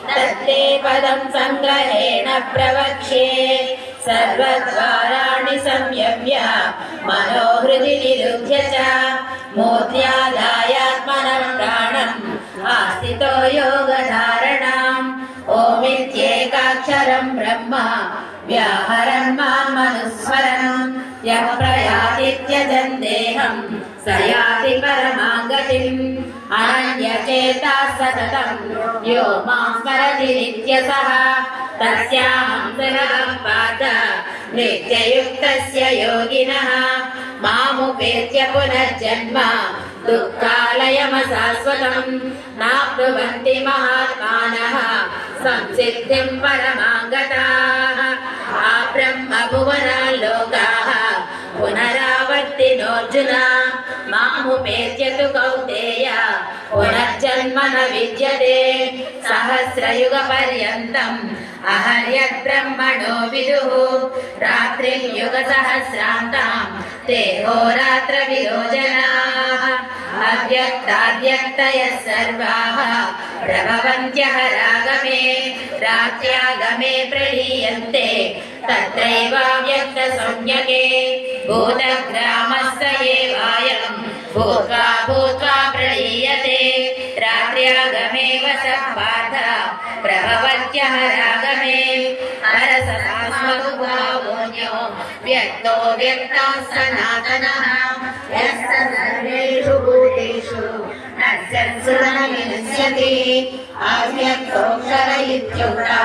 तत्ते पदं संग्रहेण प्रवक्ष्ये सर्वद्वाराणि संयम्य मनोहृदि निरुध्य च मूर्ध्यादायात्मनं प्राणम् आस्थितो योगधारणाम् ओमित्येकाक्षरं ब्रह्म व्याहरन् मामनुस्मरन् यः प्रयातीत्यजन् देहं स याति परमां गतिम् अनन्यचेताः सततं यो मां स्मरति नित्यसः तस्याहं सुलभं पात नित्ययुक्तस्य योगिनः मामुपेत्य पुनर्जन्म दुःखालयमशाश्वतं नाप्नुवन्ति महात्मानः संसिद्धिं परमां गताः आब्रह्मभुवनाल्लोकाः पुनरावर्तिनोऽर्जुन मामुपेत्य तु कौन्तेय पुनर्जन्म न विद्यते सहस्रयुगपर्यन्तम् अहर्यद्ब्रह्मणो विदुः रात्रिं युगसहस्रान्तां ते होरात्रविदो जनाः अव्यक्ताद्यक्तयः सर्वाः प्रभवन्त्यः रागमे रात्र्यागमे प्रलीयन्ते तत्रैवाव्यक्तसंज्ञके भूतग्रामस्य एवायं भूत्वा भूत्वा प्रलीयते रात्र्यागमे वसः पार्थ प्रभवत्यः रागमे परसदास्मदुभावोऽन्यो व्यक्तो व्यक्तः सनातनः यस्य सर्वेषु भूतेषु नश्यत्सु न विनश्यति अव्यक्तोऽक्षर इत्युक्तः।